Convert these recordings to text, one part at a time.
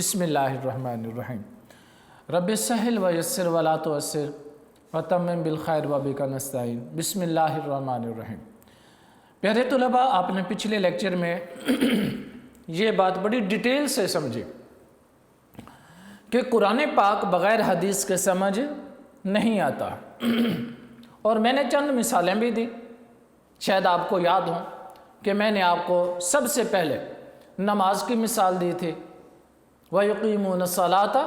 بسم اللہ الرحمن الرحیم رب سہل و یسر ولا تعسر وتمم بالخیر وبک نستعین بسم اللہ الرحمن الرحیم۔ پیارے طلباء، آپ نے پچھلے لیکچر میں یہ بات بڑی ڈیٹیل سے سمجھی کہ قرآن پاک بغیر حدیث کے سمجھ نہیں آتا، اور میں نے چند مثالیں بھی دی۔ شاید آپ کو یاد ہوں کہ میں نے آپ کو سب سے پہلے نماز کی مثال دی تھی، وَيُقِيمُونَ الصَّلَاةَ،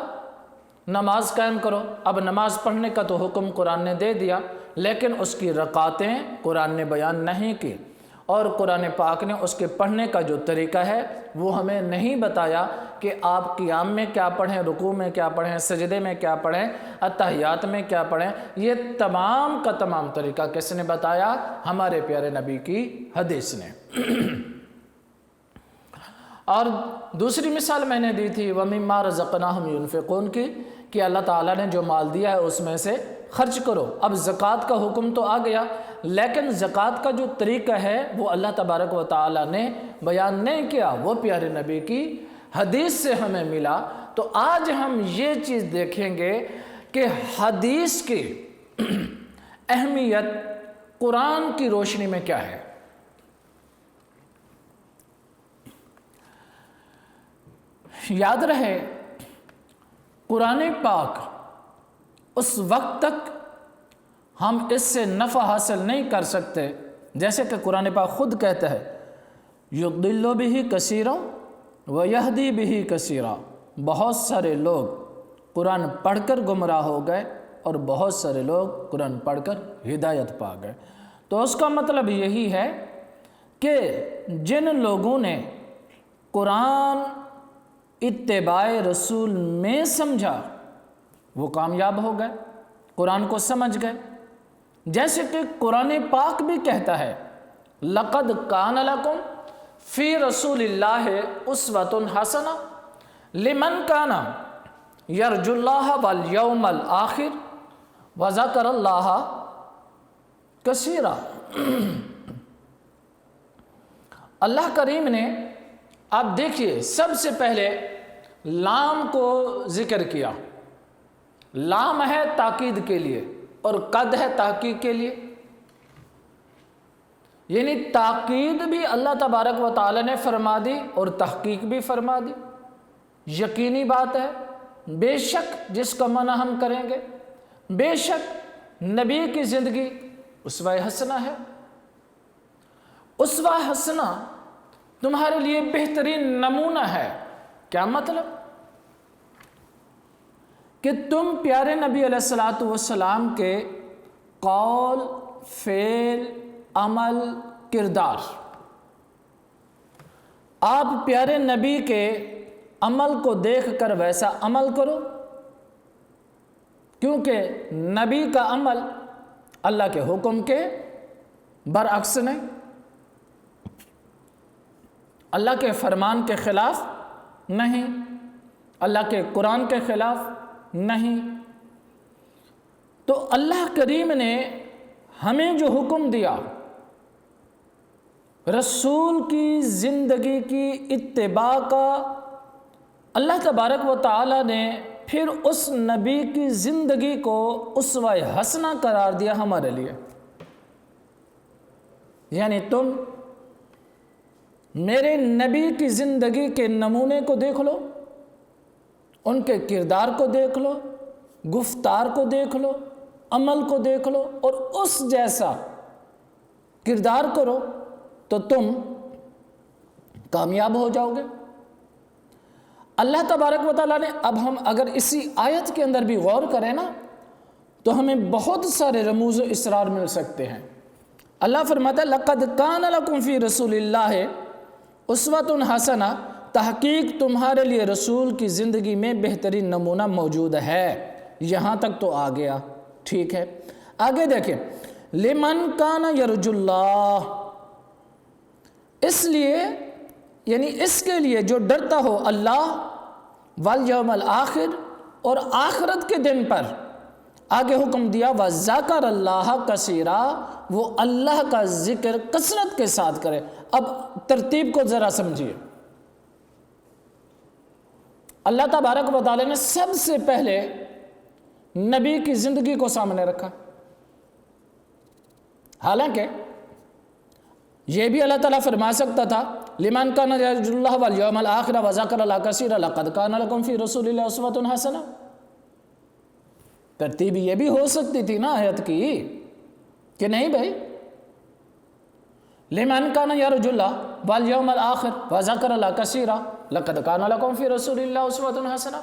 نماز قائم کرو۔ اب نماز پڑھنے کا تو حکم قرآن نے دے دیا، لیکن اس کی رکعتیں قرآن نے بیان نہیں کی، اور قرآن پاک نے اس کے پڑھنے کا جو طریقہ ہے وہ ہمیں نہیں بتایا کہ آپ قیام میں کیا پڑھیں، رکوع میں کیا پڑھیں، سجدے میں کیا پڑھیں، اتحیات میں کیا پڑھیں۔ یہ تمام کا تمام طریقہ کس نے بتایا؟ ہمارے پیارے نبی کی حدیث نے۔ اور دوسری مثال میں نے دی تھی وَمِمَّا رَزَقْنَاهُمْ يُنْفِقُونَ کی، کہ اللہ تعالیٰ نے جو مال دیا ہے اس میں سے خرچ کرو۔ اب زکوٰۃ کا حکم تو آ گیا، لیکن زکوٰۃ کا جو طریقہ ہے وہ اللہ تبارک و تعالیٰ نے بیان نہیں کیا، وہ پیارے نبی کی حدیث سے ہمیں ملا۔ تو آج ہم یہ چیز دیکھیں گے کہ حدیث کی اہمیت قرآن کی روشنی میں کیا ہے۔ یاد رہے، قرآن پاک اس وقت تک ہم اس سے نفع حاصل نہیں کر سکتے، جیسے کہ قرآن پاک خود کہتا ہے یضل بہ کثیرا ویہدی بہ کثیرا، بہت سارے لوگ قرآن پڑھ کر گمراہ ہو گئے اور بہت سارے لوگ قرآن پڑھ کر ہدایت پا گئے۔ تو اس کا مطلب یہی ہے کہ جن لوگوں نے قرآن اتباع رسول میں سمجھا وہ کامیاب ہو گئے، قرآن کو سمجھ گئے۔ جیسے کہ قرآن پاک بھی کہتا ہے لَقَدْ كَانَ لَكُمْ فِي رَسُولِ اللَّهِ أُسْوَةٌ حَسَنَةٌ لِمَنْ كَانَ يَرْجُو اللَّهَ وَالْيَوْمَ الْآخِرَ وَذَكَرَ اللَّهَ كَثِيرًا۔ اللہ کریم نے، آپ دیکھیے، سب سے پہلے لام کو ذکر کیا۔ لام ہے تاکید کے لیے اور قد ہے تحقیق کے لیے، یعنی تاکید بھی اللہ تبارک و تعالی نے فرما دی اور تحقیق بھی فرما دی۔ یقینی بات ہے، بے شک جس کا منع ہم کریں گے، بے شک نبی کی زندگی اسوہ حسنہ ہے۔ اسوہ حسنہ تمہارے لیے بہترین نمونہ ہے۔ کیا مطلب؟ کہ تم پیارے نبی علیہ السلام کے قول، فعل، عمل، کردار، آپ پیارے نبی کے عمل کو دیکھ کر ویسا عمل کرو، کیونکہ نبی کا عمل اللہ کے حکم کے برعکس نہیں، اللہ کے فرمان کے خلاف نہیں، اللہ کے قرآن کے خلاف نہیں۔ تو اللہ کریم نے ہمیں جو حکم دیا، رسول کی زندگی کی اتباع کا، اللہ تبارک و تعالی نے پھر اس نبی کی زندگی کو اسوہ حسنہ قرار دیا ہمارے لیے۔ یعنی تم میرے نبی کی زندگی کے نمونے کو دیکھ لو، ان کے کردار کو دیکھ لو، گفتار کو دیکھ لو، عمل کو دیکھ لو، اور اس جیسا کردار کرو تو تم کامیاب ہو جاؤ گے۔ اللہ تبارک و تعالیٰ نے، اب ہم اگر اسی آیت کے اندر بھی غور کریں نا تو ہمیں بہت سارے رموز و اسرار مل سکتے ہیں۔ اللہ فرماتا ہے لَقَدْ كَانَ لَكُمْ فِي رَسُولِ اللَّهِ اسوۃ حسنہ، تحقیق تمہارے لیے رسول کی زندگی میں بہترین نمونہ موجود ہے۔ یہاں تک تو آ گیا، ٹھیک ہے۔ آگے دیکھیں، لمن کان یرجو اللہ، اس لیے، یعنی اس کے لیے جو ڈرتا ہو اللہ، والیوم الآخر، اور آخرت کے دن پر۔ آگے حکم دیا وَذَكَرَ اللَّهَ كَثِيرًا، وہ اللہ کا ذکر کثرت کے ساتھ کرے۔ اب ترتیب کو ذرا سمجھیے، اللہ تبارک و تعالیٰ نے سب سے پہلے نبی کی زندگی کو سامنے رکھا. حالانکہ یہ بھی اللہ تعالیٰ فرما سکتا تھا لمن کان یرجو اللہ والیوم الآخر وذکر اللہ کثیرا لقد کان لکم فی رسول اللہ اسوۃ حسنہ. ترتیب یہ بھی ہو سکتی تھی نا آیت کی کہ نہیں بھائی، لمن کان یرجو اللہ والیوم الآخر وذکر اللہ کثیرا لقد کان لکم فی رسول اللہ اسوۃ حسنہ.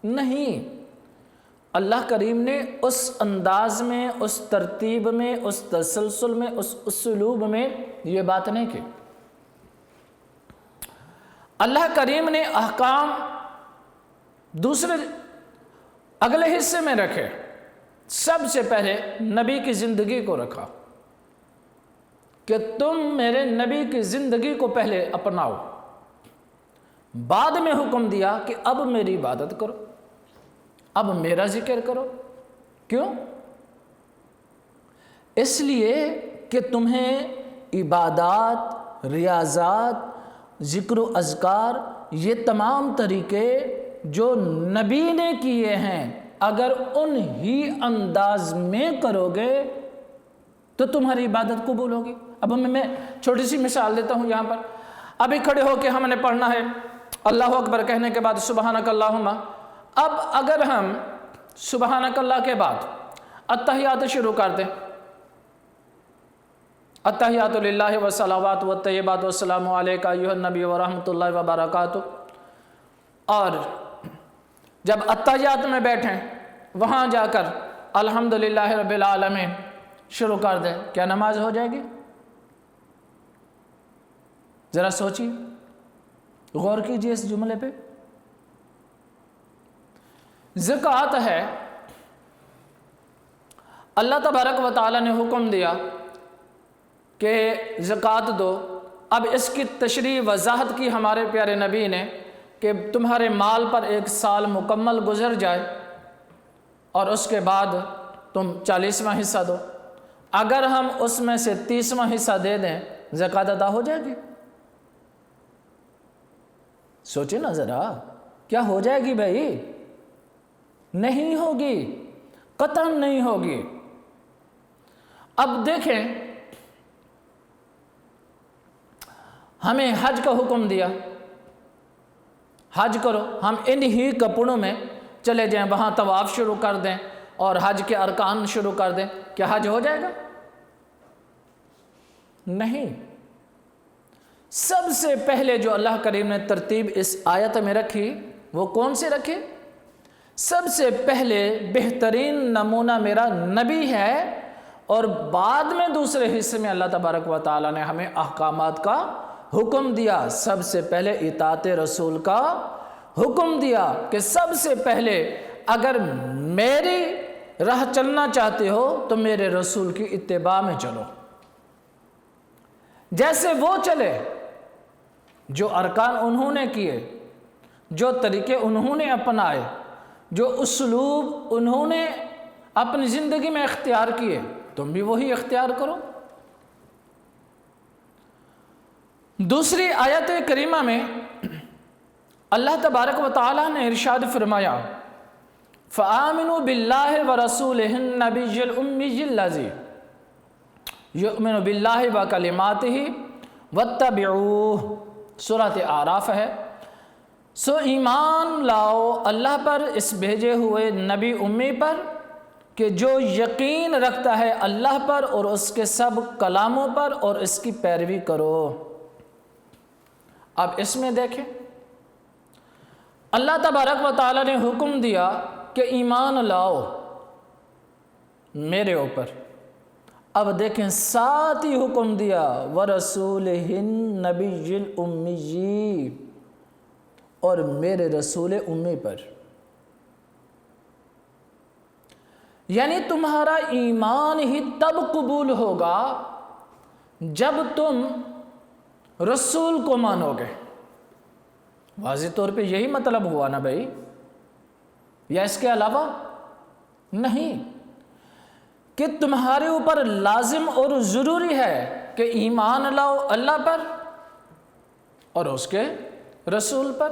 نہیں، اللہ کریم نے اس انداز میں، اس ترتیب میں، اس تسلسل میں، اس اسلوب میں یہ بات نہیں کی. اللہ کریم نے احکام دوسرے اگلے حصے میں رکھے. سب سے پہلے نبی کی زندگی کو رکھا کہ تم میرے نبی کی زندگی کو پہلے اپناؤ. بعد میں حکم دیا کہ اب میری عبادت کرو، اب میرا ذکر کرو. کیوں؟ اس لیے کہ تمہیں عبادات، ریاضات، ذکر و اذکار، یہ تمام طریقے جو نبی نے کیے ہیں اگر انہی انداز میں کرو گے تو تمہاری عبادت قبول ہوگی. اب میں چھوٹی سی مثال دیتا ہوں یہاں پر. ابھی کھڑے ہو کے ہم نے پڑھنا ہے اللہ اکبر کہنے کے بعد سبحانک اللہم. اب اگر ہم سبحانک اللہ کے بعد التحیات شروع کر دیں، التحیات للہ والصلوات والطیبات والسلام علیکہ ایھا النبی ورحمۃ اللہ وبرکاتہ، اور جب التحیات میں بیٹھیں وہاں جا کر الحمدللہ رب العالمین شروع کر دیں، کیا نماز ہو جائے گی؟ ذرا سوچیے، غور کیجیے اس جملے پہ. زکوٰۃ ہے، اللہ تبارک و تعالیٰ نے حکم دیا کہ زکوٰۃ دو. اب اس کی تشریح وضاحت کی ہمارے پیارے نبی نے کہ تمہارے مال پر 1 سال مکمل گزر جائے اور اس کے بعد تم 40واں حصہ دو. اگر ہم اس میں سے 30واں حصہ دے دیں زکوٰۃ ادا ہو جائے گی؟ سوچیں نا ذرا، کیا ہو جائے گی بھائی؟ نہیں ہوگی، قطعاً نہیں ہوگی. اب دیکھیں، ہمیں حج کا حکم دیا، حج کرو. ہم انہی کپڑوں میں چلے جائیں، وہاں طواف شروع کر دیں اور حج کے ارکان شروع کر دیں، کیا حج ہو جائے گا؟ نہیں. سب سے پہلے جو اللہ کریم نے ترتیب اس آیت میں رکھی وہ کون سے رکھی؟ سب سے پہلے بہترین نمونہ میرا نبی ہے، اور بعد میں دوسرے حصے میں اللہ تبارک و تعالیٰ نے ہمیں احکامات کا حکم دیا. سب سے پہلے اطاعت رسول کا حکم دیا کہ سب سے پہلے اگر میری راہ چلنا چاہتے ہو تو میرے رسول کی اتباع میں چلو، جیسے وہ چلے، جو ارکان انہوں نے کیے، جو طریقے انہوں نے اپنائے، جو اسلوب انہوں نے اپنی زندگی میں اختیار کیے، تم بھی وہی اختیار کرو. دوسری آیت کریمہ میں اللہ تبارک و تعالیٰ نے ارشاد فرمایا فَآمِنُوا بِاللَّهِ وَرَسُولِهِ النَّبِيِّ الْأُمِّيِّ الَّذِي يُؤْمِنُ بِاللَّهِ وَكَلِمَاتِهِ وَاتَّبِعُوهُ. سورۃ اعراف ہے. سو ایمان لاؤ اللہ پر، اس بھیجے ہوئے نبی امی پر کہ جو یقین رکھتا ہے اللہ پر اور اس کے سب کلاموں پر، اور اس کی پیروی کرو. اب اس میں دیکھیں، اللہ تبارک و تعالیٰ نے حکم دیا کہ ایمان لاؤ میرے اوپر. اب دیکھیں ساتھ ہی حکم دیا وَرَسُولِهِ النَّبِيِّ الْأُمِّيِّ، اور میرے رسول امی پر. یعنی تمہارا ایمان ہی تب قبول ہوگا جب تم رسول کو مانو گے. واضح طور پہ یہی مطلب ہوا نا بھائی، یا اس کے علاوہ نہیں، کہ تمہارے اوپر لازم اور ضروری ہے کہ ایمان لاؤ اللہ پر اور اس کے رسول پر.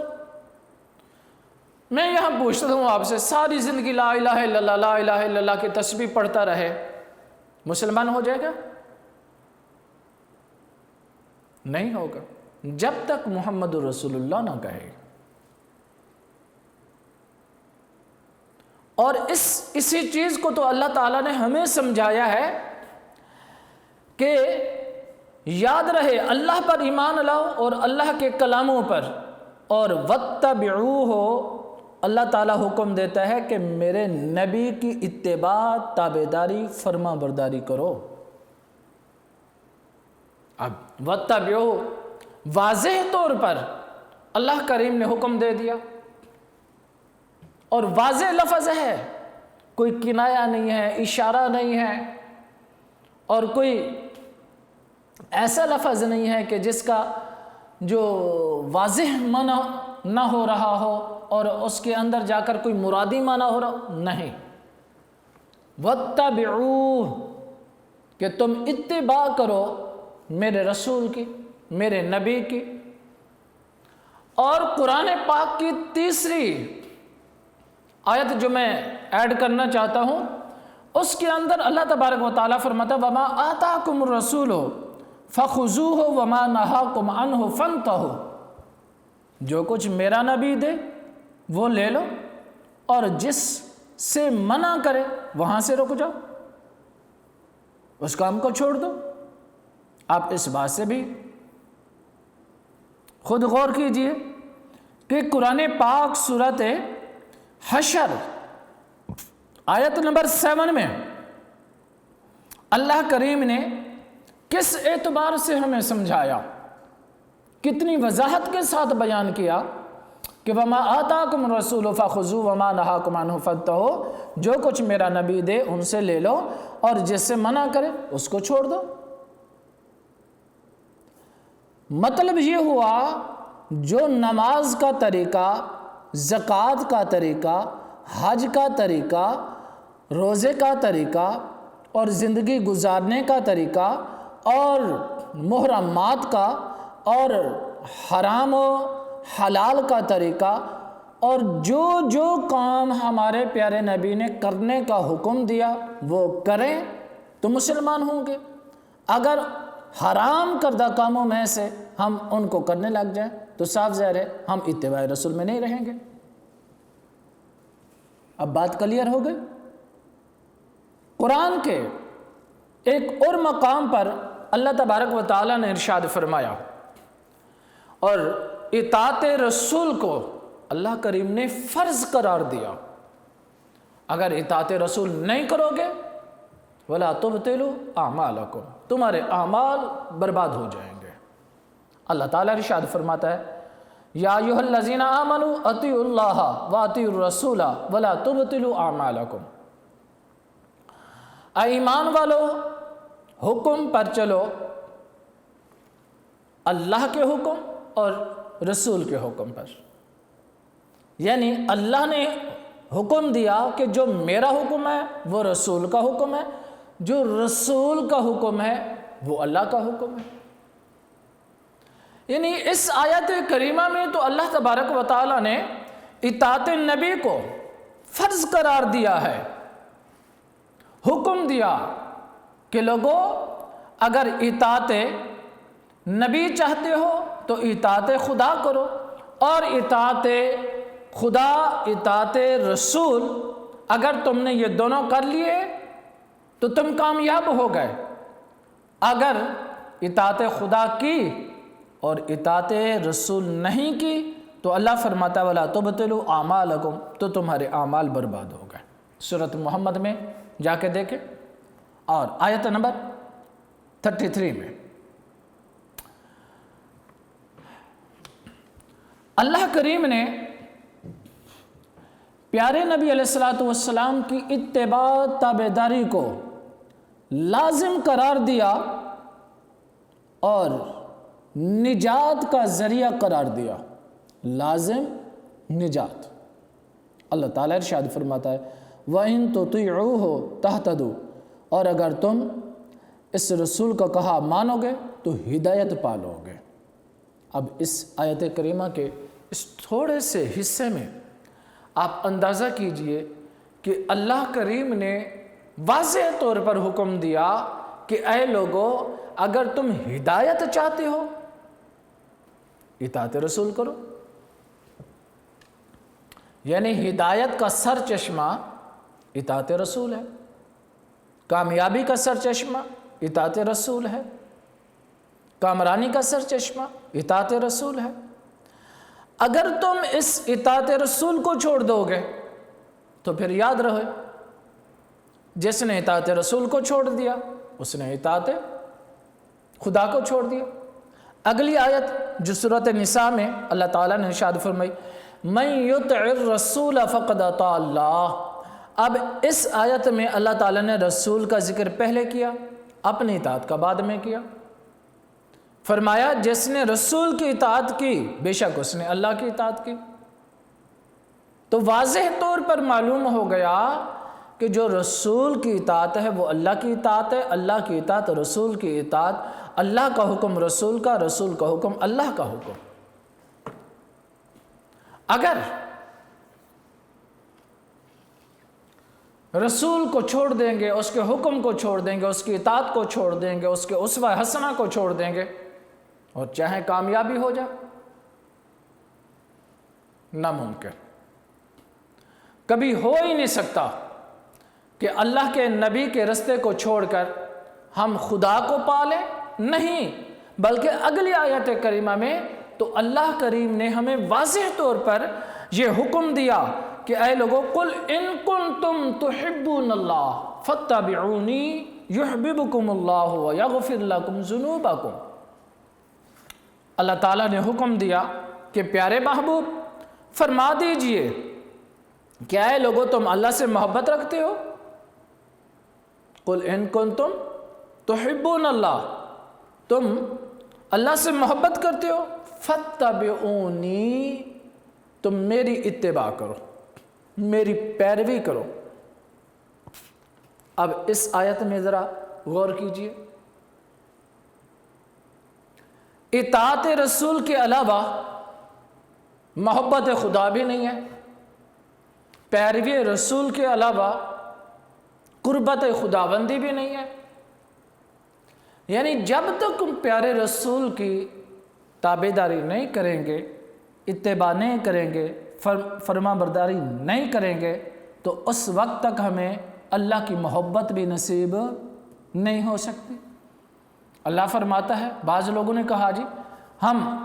میں یہاں پوچھتا ہوں آپ سے، ساری زندگی لا الہ الا اللہ لا الہ الا اللہ کی تسبیح پڑھتا رہے، مسلمان ہو جائے گا؟ نہیں ہوگا، جب تک محمد رسول اللہ نہ کہے۔ اور اسی چیز کو تو اللہ تعالیٰ نے ہمیں سمجھایا ہے کہ یاد رہے اللہ پر ایمان لاؤ اور اللہ کے کلاموں پر، اور وَاتَّبِعُوهُ اللہ تعالیٰ حکم دیتا ہے کہ میرے نبی کی اتباع، تابعداری، فرما برداری کرو۔ اب وَاتَّبِعُوهُ واضح طور پر اللہ کریم نے حکم دے دیا، اور واضح لفظ ہے، کوئی کنایا نہیں ہے، اشارہ نہیں ہے، اور کوئی ایسا لفظ نہیں ہے کہ جس کا جو واضح معنی نہ ہو رہا ہو اور اس کے اندر جا کر کوئی مرادی معنی ہو رہا ہو، نہیں۔ وَاتَّبِعُوهُ کہ تم اتباع کرو میرے رسول کی، میرے نبی کی۔ اور قرآن پاک کی تیسری آیت جو میں ایڈ کرنا چاہتا ہوں، اس کے اندر اللہ تبارک و تعالیٰ فرماتا ہے وَمَا آتَاكُمُ الرَّسُولُ فَخُذُوهُ وَمَا نَهَاكُمْ عَنْهُ فَانْتَهُوا، جو کچھ میرا نبی دے وہ لے لو، اور جس سے منع کرے وہاں سے رک جاؤ، اس کام کو چھوڑ دو۔ آپ اس بات سے بھی خود غور کیجئے کہ قرآن پاک سورۃ حشر آیت نمبر 7 میں اللہ کریم نے کس اعتبار سے ہمیں سمجھایا، کتنی وضاحت کے ساتھ بیان کیا کہ وَمَا آتَاكُمُ الرَّسُولُ فَخُذُوهُ وَمَا نَهَاكُمْ عَنْهُ فَانْتَهُوا، جو کچھ میرا نبی دے ان سے لے لو، اور جس سے منع کرے اس کو چھوڑ دو۔ مطلب یہ ہوا جو نماز کا طریقہ، زکوٰۃ کا طریقہ، حج کا طریقہ، روزے کا طریقہ، اور زندگی گزارنے کا طریقہ، اور محرمات کا اور حرام و حلال کا طریقہ، اور جو کام ہمارے پیارے نبی نے کرنے کا حکم دیا وہ کریں تو مسلمان ہوں گے۔ اگر حرام کردہ کاموں میں سے ہم ان کو کرنے لگ جائیں تو صاف ظاہر ہے ہم اتباع رسول میں نہیں رہیں گے۔ اب بات کلیئر ہو گئی۔ قرآن کے ایک اور مقام پر اللہ تبارک و تعالیٰ نے ارشاد فرمایا، اور اطاعت رسول کو اللہ کریم نے فرض قرار دیا۔ اگر اطاعت رسول نہیں کرو گے وَلَا تُبْطِلُوا أَعْمَالَكُمْ، تمہارے اعمال برباد ہو جائیں گے۔ اللہ تعالیٰ ارشاد فرماتا ہے یا ایھا الذین آمنوا اطیعوا اللہ واطیعوا الرسول ولا تبطلوا اعمالکم، اے ایمان والو حکم پر چلو، اللہ کے حکم اور رسول کے حکم پر۔ یعنی اللہ نے حکم دیا کہ جو میرا حکم ہے وہ رسول کا حکم ہے، جو رسول کا حکم ہے وہ اللہ کا حکم ہے۔ یعنی اس آیت کریمہ میں تو اللہ تبارک و تعالیٰ نے اطاعت نبی کو فرض قرار دیا ہے، حکم دیا کہ لوگوں اگر اطاعت نبی چاہتے ہو تو اطاعت خدا کرو، اور اطاعت خدا، اطاعت رسول، اگر تم نے یہ دونوں کر لیے تو تم کامیاب ہو گئے۔ اگر اطاعت خدا کی اور اطاعت رسول نہیں کی تو اللہ فرماتا ہے وَلَا تُبْطِلُوا أَعْمَالَكُمْ، تو تمہارے اعمال برباد ہو گئے۔ سورۃ محمد میں جا کے دیکھیں، اور آیت نمبر 33 میں اللہ کریم نے پیارے نبی علیہ السلام کی اتباع، تابعداری کو لازم قرار دیا اور نجات کا ذریعہ قرار دیا۔ لازم نجات۔ اللہ تعالیٰ ارشاد فرماتا ہے وَإِن تُطِيعُوهُ تَهْتَدُوا، اور اگر تم اس رسول کا کہا مانو گے تو ہدایت پالو گے۔ اب اس آیت کریمہ کے اس تھوڑے سے حصے میں آپ اندازہ کیجئے کہ اللہ کریم نے واضح طور پر حکم دیا کہ اے لوگو، اگر تم ہدایت چاہتے ہو اطاعت رسول کرو۔ یعنی ہدایت کا سر چشمہ اطاعت رسول ہے، کامیابی کا سر چشمہ اطاعت رسول ہے، کامرانی کا سر چشمہ اطاعت رسول ہے۔ اگر تم اس اطاعت رسول کو چھوڑ دو گے تو پھر یاد رہے، جس نے اطاعت رسول کو چھوڑ دیا اس نے اطاعت خدا کو چھوڑ دیا۔ اگلی آیت جو سورۃ نساء میں اللہ تعالیٰ نے ارشاد فرمائی من یطع الرسول فقد اطاع اللہ۔ اب اس آیت میں اللہ تعالیٰ نے رسول کا ذکر پہلے کیا، اپنی اطاعت کا بعد میں کیا۔ فرمایا جس نے رسول کی اطاعت کی بے شک اس نے اللہ کی اطاعت کی۔ تو واضح طور پر معلوم ہو گیا کہ جو رسول کی اطاعت ہے وہ اللہ کی اطاعت ہے، اللہ کی اطاعت رسول کی اطاعت، اللہ کا حکم رسول کا، رسول کا حکم اللہ کا حکم۔ اگر رسول کو چھوڑ دیں گے، اس کے حکم کو چھوڑ دیں گے، اس کی اطاعت کو چھوڑ دیں گے، اس کے اسوہ حسنہ کو چھوڑ دیں گے اور چاہے کامیابی ہو جائے، ناممکن، کبھی ہو ہی نہیں سکتا کہ اللہ کے نبی کے رستے کو چھوڑ کر ہم خدا کو پالیں۔ نہیں، بلکہ اگلی آیت کریمہ میں تو اللہ کریم نے ہمیں واضح طور پر یہ حکم دیا کہ اے لوگو قل ان کنتم تحبون اللہ فاتبعونی یحببکم اللہ ویغفر لکم ذنوبکم۔ اللہ تعالیٰ نے حکم دیا کہ پیارے محبوب فرما دیجئے کہ اے لوگو تم اللہ سے محبت رکھتے ہو، قل ان کنتم تحبون اللہ، تم اللہ سے محبت کرتے ہو، فاتبعونی، تم میری اتباع کرو، میری پیروی کرو۔ اب اس آیت میں ذرا غور کیجئے، اطاعت رسول کے علاوہ محبت خدا بھی نہیں ہے، پیروی رسول کے علاوہ قربت خداوندی بھی نہیں ہے۔ یعنی جب تک پیارے رسول کی تابعداری نہیں کریں گے، اتباع نہیں کریں گے، فرما برداری نہیں کریں گے تو اس وقت تک ہمیں اللہ کی محبت بھی نصیب نہیں ہو سکتی۔ اللہ فرماتا ہے، بعض لوگوں نے کہا جی ہم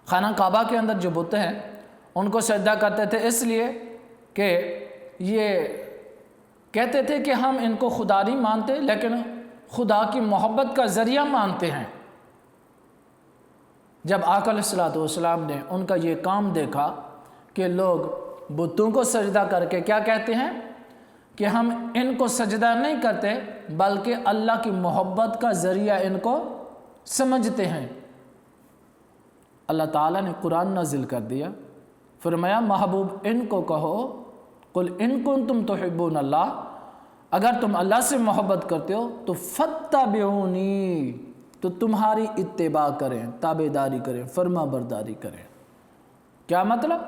خانہ کعبہ کے اندر جو بت ہیں ان کو سجدہ کرتے تھے اس لیے کہ یہ کہتے تھے کہ ہم ان کو خدا نہیں مانتے لیکن خدا کی محبت کا ذریعہ مانتے ہیں۔ جب آقا علیہ الصلوۃ والسلام نے ان کا یہ کام دیکھا کہ لوگ بتوں کو سجدہ کر کے کیا کہتے ہیں کہ ہم ان کو سجدہ نہیں کرتے بلکہ اللہ کی محبت کا ذریعہ ان کو سمجھتے ہیں، اللہ تعالیٰ نے قرآن نازل کر دیا، فرمایا محبوب ان کو کہو قل ان کنتم تحبون اللہ، اگر تم اللہ سے محبت کرتے ہو تو فاتبعونی، تو تمہاری اتباع کریں، تابعداری کریں، فرما برداری کریں۔ کیا مطلب؟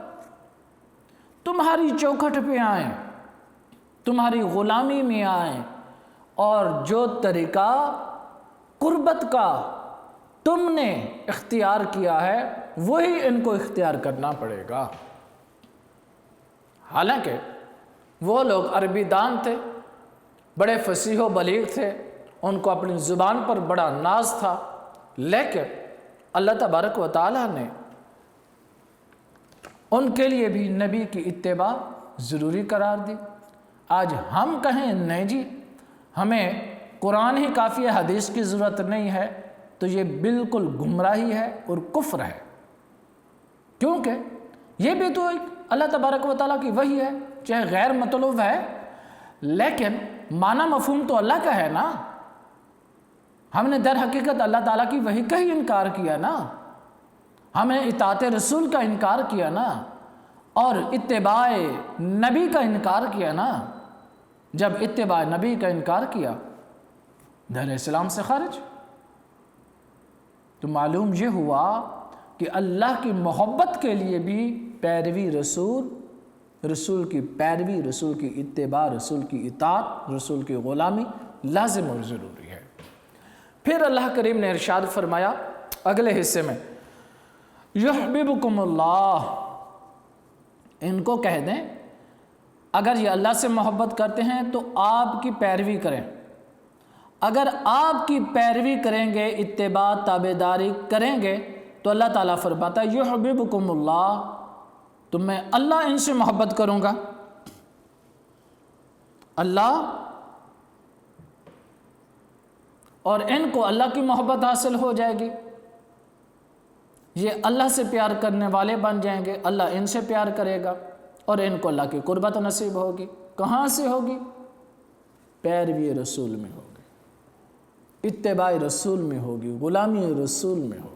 تمہاری چوکھٹ پہ آئیں، تمہاری غلامی میں آئیں، اور جو طریقہ قربت کا تم نے اختیار کیا ہے وہی ان کو اختیار کرنا پڑے گا۔ حالانکہ وہ لوگ عربی دان تھے، بڑے فصیح و بلیغ تھے، ان کو اپنی زبان پر بڑا ناز تھا، لیکن اللہ تبارک و تعالیٰ نے ان کے لیے بھی نبی کی اتباع ضروری قرار دی۔ آج ہم کہیں نہیں جی ہمیں قرآن ہی کافی ہے، حدیث کی ضرورت نہیں ہے، تو یہ بالکل گمراہی ہے اور کفر ہے، کیونکہ یہ بھی تو ایک اللہ تبارک و تعالیٰ کی وحی ہے، چاہے غیر مطلوب ہے لیکن معنی مفہوم تو اللہ کا ہے نا۔ ہم نے در حقیقت اللہ تعالیٰ کی وحی کا ہی انکار کیا نا، ہم نے اطاعت رسول کا انکار کیا نا، اور اتباع نبی کا انکار کیا نا۔ جب اتباع نبی کا انکار کیا دین اسلام سے خارج، تو معلوم یہ ہوا کہ اللہ کی محبت کے لیے بھی پیروی رسول کی پیروی، رسول کی اتباع، رسول کی اطاعت، رسول کی غلامی لازم اور ضروری ہے۔ پھر اللہ کریم نے ارشاد فرمایا اگلے حصے میں، یحببکم اللہ، ان کو کہہ دیں اگر یہ اللہ سے محبت کرتے ہیں تو آپ کی پیروی کریں، اگر آپ کی پیروی کریں گے، اتباع تابعداری کریں گے تو اللہ تعالیٰ فرماتا ہے یحببکم اللہ، تو میں اللہ ان سے محبت کروں گا۔ اللہ اور ان کو اللہ کی محبت حاصل ہو جائے گی، یہ اللہ سے پیار کرنے والے بن جائیں گے، اللہ ان سے پیار کرے گا اور ان کو اللہ کی قربت نصیب ہوگی۔ کہاں سے ہوگی؟ پیروی رسول میں ہوگی، اتباع رسول میں ہوگی، غلامی رسول میں ہوگی۔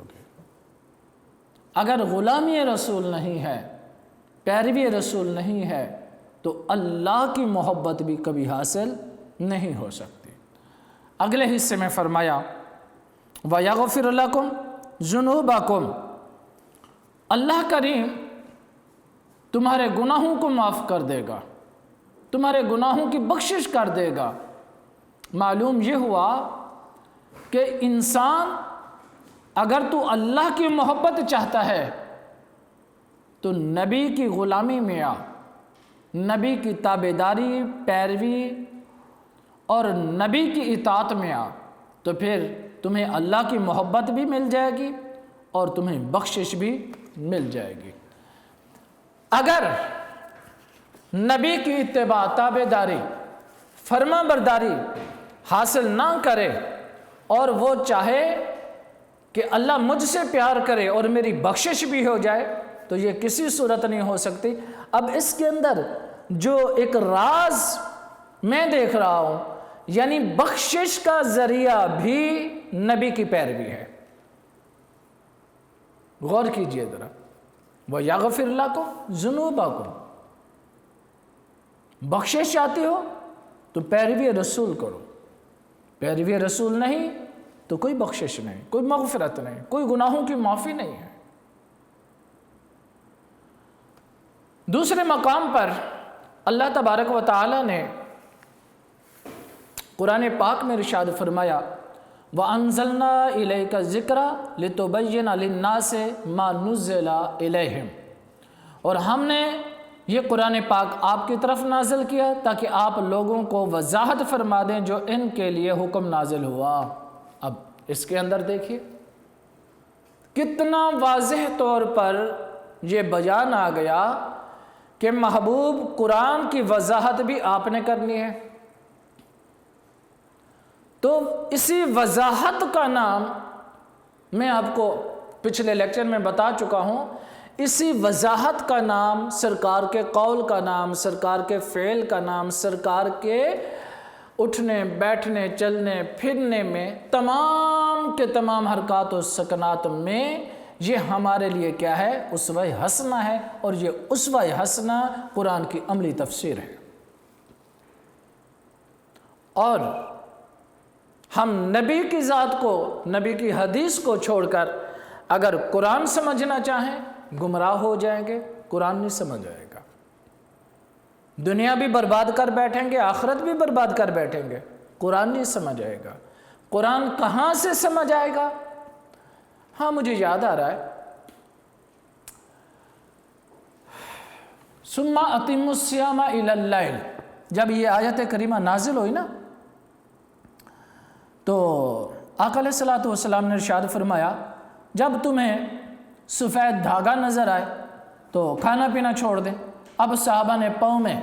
اگر غلامی رسول نہیں ہے، پیروی رسول نہیں ہے تو اللہ کی محبت بھی کبھی حاصل نہیں ہو سکتی۔ اگلے حصے میں فرمایا وَيَغْفِرْ لَكُمْ ذُنُوبَكُمْ، اللہ کریم تمہارے گناہوں کو معاف کر دے گا، تمہارے گناہوں کی بخشش کر دے گا۔ معلوم یہ ہوا کہ انسان اگر تو اللہ کی محبت چاہتا ہے تو نبی کی غلامی میں آ، نبی کی تابعداری، پیروی اور نبی کی اطاعت میں آ، تو پھر تمہیں اللہ کی محبت بھی مل جائے گی اور تمہیں بخشش بھی مل جائے گی۔ اگر نبی کی اتباع، تابعداری، فرما برداری حاصل نہ کرے اور وہ چاہے کہ اللہ مجھ سے پیار کرے اور میری بخشش بھی ہو جائے تو یہ کسی صورت نہیں ہو سکتی۔ اب اس کے اندر جو ایک راز میں دیکھ رہا ہوں، یعنی بخشش کا ذریعہ بھی نبی کی پیروی ہے۔ غور کیجئے ذرا، وَيَغْفِرْ لَكُمْ ذُنُوبَكُمْ، بخشش چاہتے ہو تو پیروی رسول کرو، پیروی رسول نہیں تو کوئی بخشش نہیں، کوئی مغفرت نہیں، کوئی گناہوں کی معافی نہیں ہے۔ دوسرے مقام پر اللہ تبارک و تعالی نے قرآن پاک میں ارشاد فرمایا وَأَنزَلْنَا إِلَيْكَ الذِّكْرَ لِتُبَيِّنَ لِلنَّاسِ مَا نُزِّلَ إِلَيْهِمْ، اور ہم نے یہ قرآن پاک آپ کی طرف نازل کیا تاکہ آپ لوگوں کو وضاحت فرما دیں جو ان کے لیے حکم نازل ہوا۔ اب اس کے اندر دیکھیے کتنا واضح طور پر یہ بیان آ گیا کہ محبوب قرآن کی وضاحت بھی آپ نے کرنی ہے۔ تو اسی وضاحت کا نام میں آپ کو پچھلے لیکچر میں بتا چکا ہوں، اسی وضاحت کا نام، سرکار کے قول کا نام، سرکار کے فعل کا نام، سرکار کے اٹھنے بیٹھنے چلنے پھرنے میں، تمام کے تمام حرکات و سکنات میں یہ ہمارے لیے کیا ہے؟ اسوہ حسنہ ہے، اور یہ اسوہ حسنہ قرآن کی عملی تفسیر ہے۔ اور ہم نبی کی ذات کو، نبی کی حدیث کو چھوڑ کر اگر قرآن سمجھنا چاہیں گمراہ ہو جائیں گے، قرآن نہیں سمجھ آئے گا، دنیا بھی برباد کر بیٹھیں گے، آخرت بھی برباد کر بیٹھیں گے، قرآن نہیں سمجھ آئے گا۔ قرآن کہاں سے سمجھ آئے گا؟ ہاں مجھے یاد آ رہا ہے، ثم اتموا الصیام الی اللیل، جب یہ آیت کریمہ نازل ہوئی نا تو آقا علیہ الصلوۃ والسلام نے ارشاد فرمایا جب تمہیں سفید دھاگا نظر آئے تو کھانا پینا چھوڑ دیں۔ اب صحابہ نے پاؤں میں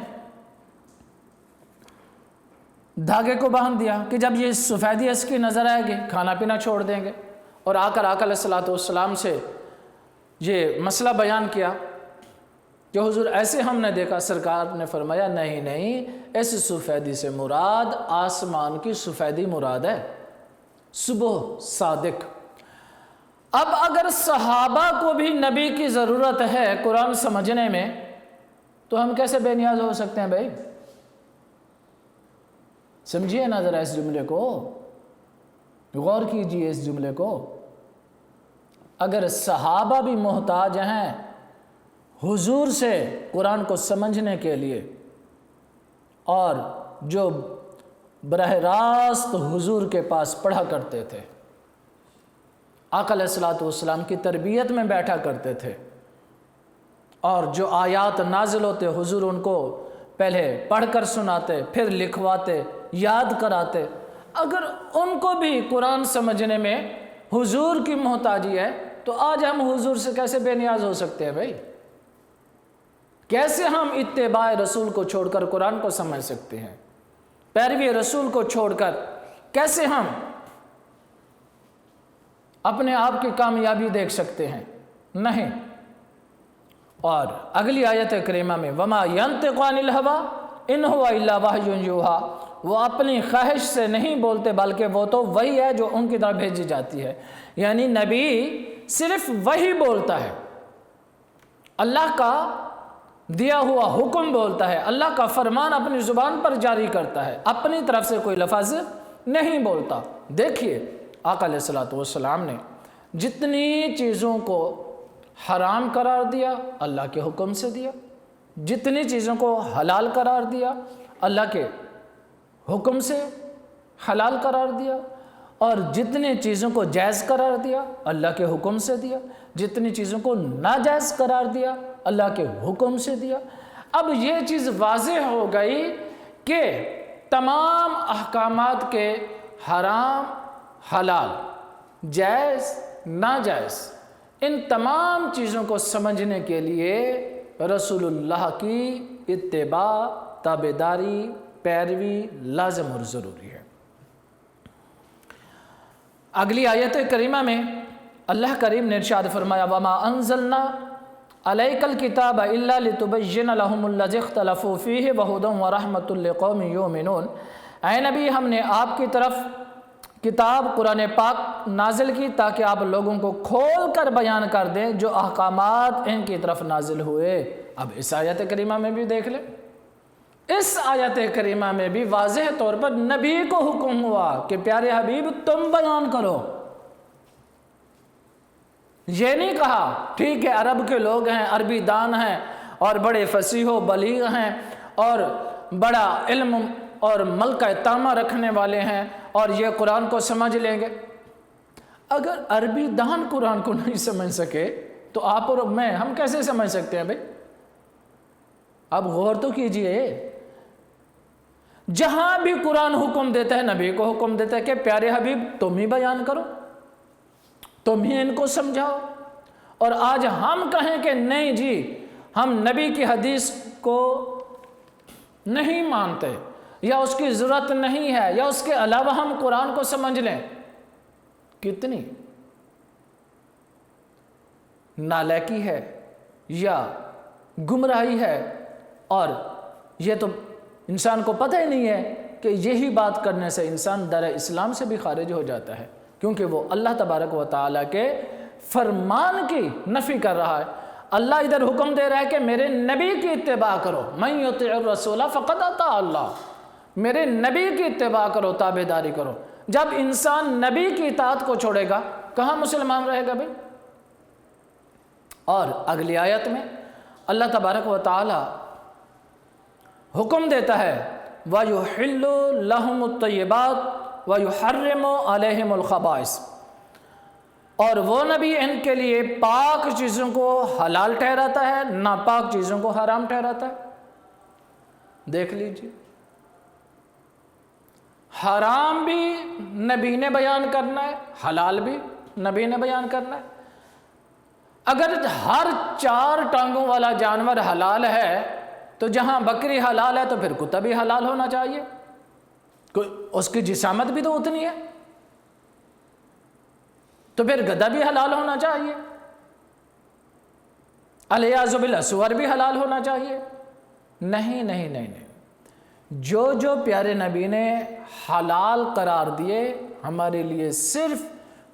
دھاگے کو باندھ دیا کہ جب یہ سفیدی اس کی نظر آئے گی کھانا پینا چھوڑ دیں گے، اور آ کر آقا علیہ الصلوۃ والسلام سے یہ مسئلہ بیان کیا کہ حضور ایسے ہم نے دیکھا۔ سرکار نے فرمایا نہیں نہیں، اس سفیدی سے مراد آسمان کی سفیدی مراد ہے، صبح صادق۔ اب اگر صحابہ کو بھی نبی کی ضرورت ہے قرآن سمجھنے میں تو ہم کیسے بے نیاز ہو سکتے ہیں بھائی؟ سمجھیے نا ذرا اس جملے کو، غور کیجئے اس جملے کو۔ اگر صحابہ بھی محتاج ہیں حضور سے قرآن کو سمجھنے کے لیے، اور جو براہ راست حضور کے پاس پڑھا کرتے تھے، آقا علیہ الصلوۃ والسلام کی تربیت میں بیٹھا کرتے تھے، اور جو آیات نازل ہوتے حضور ان کو پہلے پڑھ کر سناتے، پھر لکھواتے، یاد کراتے، اگر ان کو بھی قرآن سمجھنے میں حضور کی محتاجی ہے تو آج ہم حضور سے کیسے بے نیاز ہو سکتے ہیں بھائی؟ کیسے ہم اتباع رسول کو چھوڑ کر قرآن کو سمجھ سکتے ہیں؟ پیروی رسول کو چھوڑ کر کیسے ہم اپنے آپ کی کامیابی دیکھ سکتے ہیں؟ نہیں۔ اور اگلی آیت کریمہ میں وَمَا يَنطِقُ عَنِ الْهَوَىٰ إِنْ هُوَ إِلَّا وَحْيٌ يُوحَىٰ، وہ اپنی خواہش سے نہیں بولتے بلکہ وہ تو وہی ہے جو ان کی طرف بھیجی جاتی ہے، یعنی نبی صرف وہی بولتا ہے، اللہ کا دیا ہوا حکم بولتا ہے، اللہ کا فرمان اپنی زبان پر جاری کرتا ہے، اپنی طرف سے کوئی لفظ نہیں بولتا۔ دیکھیے آقا علیہ الصلوۃ والسلام نے جتنی چیزوں کو حرام قرار دیا اللہ کے حکم سے دیا، جتنی چیزوں کو حلال قرار دیا اللہ کے حکم سے حلال قرار دیا، اور جتنی چیزوں کو جائز قرار دیا اللہ کے حکم سے دیا، جتنی چیزوں کو ناجائز قرار دیا اللہ کے حکم سے دیا۔ اب یہ چیز واضح ہو گئی کہ تمام احکامات کے حرام، حلال، جائز، ناجائز، ان تمام چیزوں کو سمجھنے کے لیے رسول اللہ کی اتباع، تابعداری، پیروی لازم اور ضروری ہے۔ اگلی آیت کریمہ میں اللہ کریم نے ارشاد فرمایا وَمَا أَنزَلْنَا عَلَيْكَ الْكِتَابَ إِلَّا لِتُبَيِّنَ لَهُمُ الَّذِي اخْتَلَفُوا فِيهِ وَهُدًى وَرَحْمَةٌ لِقَوْمٍ يُؤْمِنُونَ۔ اے نبی، ہم نے آپ کی طرف کتاب قرآن پاک نازل کی تاکہ آپ لوگوں کو کھول کر بیان کر دیں جو احکامات ان کی طرف نازل ہوئے۔ اب اس آیت کریمہ میں بھی دیکھ لیں، اس آیت کریمہ میں بھی واضح طور پر نبی کو حکم ہوا کہ پیارے حبیب تم بیان کرو۔ یہ نہیں کہا ٹھیک ہے عرب کے لوگ ہیں، عربی دان ہیں اور بڑے فصیح و بلیغ ہیں اور بڑا علم اور ملکہ طامہ رکھنے والے ہیں اور یہ قرآن کو سمجھ لیں گے۔ اگر عربی دان قرآن کو نہیں سمجھ سکے تو آپ اور میں ہم کیسے سمجھ سکتے ہیں بھائی؟ اب غور تو کیجئے، جہاں بھی قرآن حکم دیتا ہے نبی کو حکم دیتا ہے کہ پیارے حبیب تم ہی بیان کرو، تم ہی ان کو سمجھاؤ۔ اور آج ہم کہیں کہ نہیں جی ہم نبی کی حدیث کو نہیں مانتے یا اس کی ضرورت نہیں ہے یا اس کے علاوہ ہم قرآن کو سمجھ لیں، کتنی نالائکی ہے یا گمراہی ہے۔ اور یہ تو انسان کو پتہ ہی نہیں ہے کہ یہی بات کرنے سے انسان در اسلام سے بھی خارج ہو جاتا ہے، کیونکہ وہ اللہ تبارک و تعالیٰ کے فرمان کی نفی کر رہا ہے۔ اللہ ادھر حکم دے رہا ہے کہ میرے نبی کی اتباع کرو، من یطع الرسول فقد اطاع اللہ، میرے نبی کی اتباع کرو، تابعداری کرو۔ جب انسان نبی کی اطاعت کو چھوڑے گا کہاں مسلمان رہے گا بھائی؟ اور اگلی آیت میں اللہ تبارک و تعالیٰ حکم دیتا ہے وَيُحِلُّ لَهُمُ الطَّيِّبَاتِ وَيُحَرِّمُ عَلَيْهِمُ الْخَبَائِثَ، اور وہ نبی ان کے لیے پاک چیزوں کو حلال ٹھہراتا ہے، ناپاک چیزوں کو حرام ٹھہراتا ہے۔ دیکھ لیجیے، حرام بھی نبی نے بیان کرنا ہے، حلال بھی نبی نے بیان کرنا ہے۔ اگر ہر 4 ٹانگوں والا جانور حلال ہے تو جہاں بکری حلال ہے تو پھر کتا بھی حلال ہونا چاہیے، اس کی جسامت بھی تو اتنی ہے، تو پھر گدھا بھی حلال ہونا چاہیے، الیاذ باللہ سور بھی حلال ہونا چاہیے۔ نہیں نہیں نہیں نہیں، جو جو پیارے نبی نے حلال قرار دیے ہمارے لیے صرف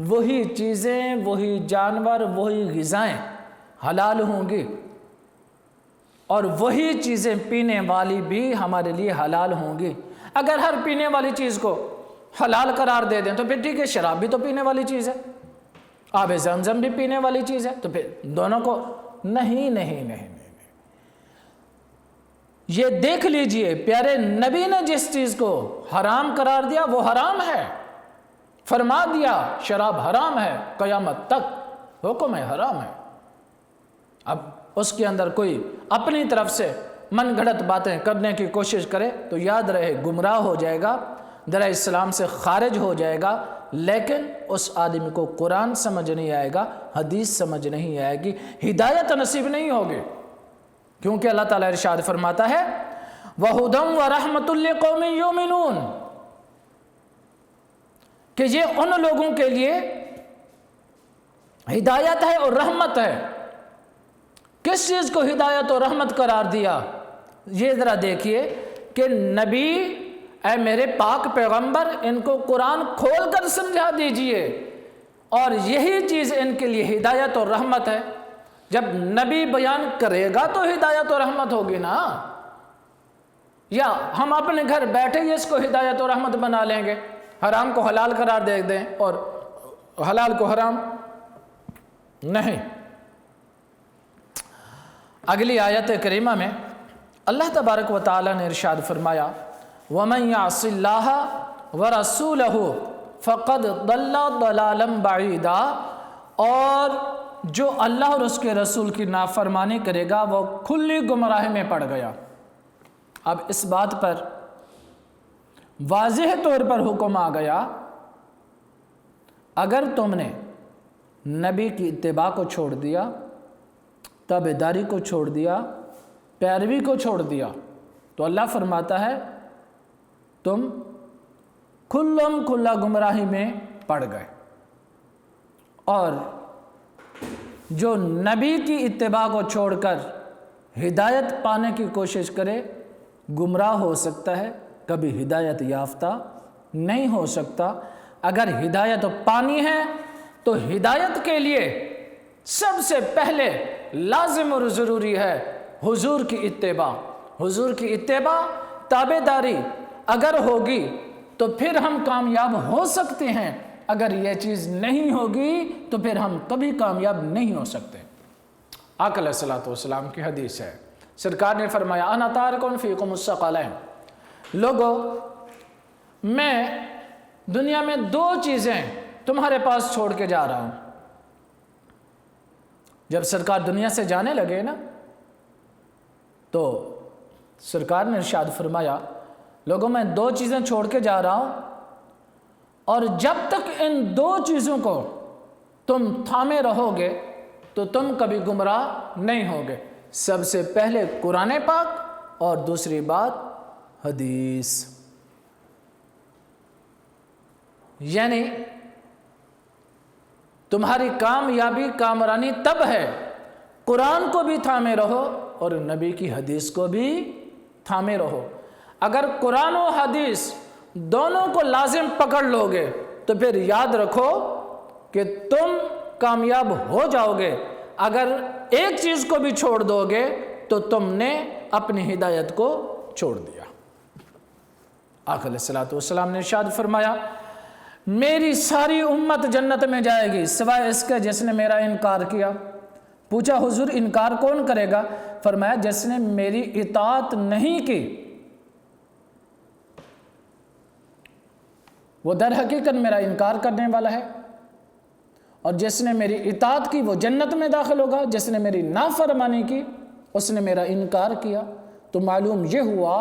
وہی چیزیں، وہی جانور، وہی غذائیں حلال ہوں گی، اور وہی چیزیں پینے والی بھی ہمارے لیے حلال ہوں گی۔ اگر ہر پینے والی چیز کو حلال قرار دے دیں تو پھر ٹھیک ہے، شراب بھی تو پینے والی چیز ہے، آب زمزم بھی پینے والی چیز ہے، تو پھر دونوں کو نہیں نہیں نہیں نہیں یہ دیکھ لیجئے پیارے نبی نے جس چیز کو حرام قرار دیا وہ حرام ہے، فرما دیا شراب حرام ہے، قیامت تک حکم ہے، حرام ہے۔ اب اس کے اندر کوئی اپنی طرف سے من گھڑت باتیں کرنے کی کوشش کرے تو یاد رہے گمراہ ہو جائے گا، در اسلام سے خارج ہو جائے گا، لیکن اس آدمی کو قرآن سمجھ نہیں آئے گا، حدیث سمجھ نہیں آئے گی، ہدایت نصیب نہیں ہوگی، کیونکہ اللہ تعالیٰ ارشاد فرماتا ہے وَهُدًى وَرَحْمَةٌ لِقَوْمٍ يُؤْمِنُونَ کہ یہ ان لوگوں کے لیے ہدایت ہے اور رحمت ہے۔ کس چیز کو ہدایت اور رحمت قرار دیا؟ یہ ذرا دیکھیے کہ نبی اے میرے پاک پیغمبر ان کو قرآن کھول کر سمجھا دیجئے، اور یہی چیز ان کے لیے ہدایت اور رحمت ہے۔ جب نبی بیان کرے گا تو ہدایت اور رحمت ہوگی نا، یا ہم اپنے گھر بیٹھے ہی اس کو ہدایت اور رحمت بنا لیں گے، حرام کو حلال قرار دے دیں اور حلال کو حرام نہیں۔ اگلی آیت کریمہ میں اللہ تبارک و تعالی نے ارشاد فرمایا وَمَنْ يَعْصِ اللَّهَ وَرَسُولَهُ فَقَدْ ضَلَّ ضَلَالًا بَعِيدًا، اور جو اللہ اور اس کے رسول کی نافرمانی کرے گا وہ کھلی گمراہی میں پڑ گیا۔ اب اس بات پر واضح طور پر حکم آ گیا، اگر تم نے نبی کی اتباع کو چھوڑ دیا، تابعداری کو چھوڑ دیا، پیروی کو چھوڑ دیا، تو اللہ فرماتا ہے تم کھلا گمراہی میں پڑ گئے۔ اور جو نبی کی اتباع کو چھوڑ کر ہدایت پانے کی کوشش کرے گمراہ ہو سکتا ہے، کبھی ہدایت یافتہ نہیں ہو سکتا۔ اگر ہدایت پانی ہے تو ہدایت کے لیے سب سے پہلے لازم اور ضروری ہے حضور کی اتباع۔ حضور کی اتباع، تابعداری اگر ہوگی تو پھر ہم کامیاب ہو سکتے ہیں، اگر یہ چیز نہیں ہوگی تو پھر ہم کبھی کامیاب نہیں ہو سکتے۔ آقا علیہ الصلوۃ والسلام کی حدیث ہے، سرکار نے فرمایا انا تارک فیکم الثقلین، لوگو میں دنیا میں دو چیزیں تمہارے پاس چھوڑ کے جا رہا ہوں۔ جب سرکار دنیا سے جانے لگے نا تو سرکار نے ارشاد فرمایا لوگوں میں دو چیزیں چھوڑ کے جا رہا ہوں، اور جب تک ان دو چیزوں کو تم تھامے رہو گے تو تم کبھی گمراہ نہیں ہوگے۔ سب سے پہلے قرآن پاک اور دوسری بات حدیث۔ یعنی تمہاری کامیابی کامرانی تب ہے قرآن کو بھی تھامے رہو اور نبی کی حدیث کو بھی تھامے رہو۔ اگر قرآن و حدیث دونوں کو لازم پکڑ لو گے تو پھر یاد رکھو کہ تم کامیاب ہو جاؤ گے۔ اگر ایک چیز کو بھی چھوڑ دو گے تو تم نے اپنی ہدایت کو چھوڑ دیا۔ آقا علیہ الصلوۃ والسلام نے ارشاد فرمایا میری ساری امت جنت میں جائے گی سوائے اس کے جس نے میرا انکار کیا۔ پوچھا حضور انکار کون کرے گا؟ فرمایا جس نے میری اطاعت نہیں کی، وہ در حقیقت میرا انکار کرنے والا ہے، اور جس نے میری اطاعت کی وہ جنت میں داخل ہوگا، جس نے میری نافرمانی کی اس نے میرا انکار کیا۔ تو معلوم یہ ہوا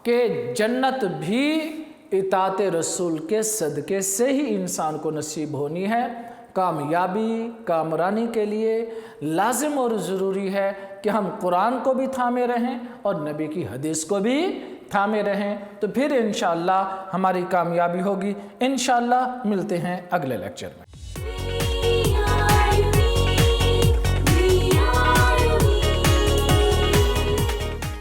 کہ جنت بھی اطاعت رسول کے صدقے سے ہی انسان کو نصیب ہونی ہے۔ کامیابی کامرانی کے لیے لازم اور ضروری ہے کہ ہم قرآن کو بھی تھامے رہیں اور نبی کی حدیث کو بھی تھامے رہیں، تو پھر انشاءاللہ ہماری کامیابی ہوگی۔ انشاءاللہ ملتے ہیں اگلے لیکچر میں۔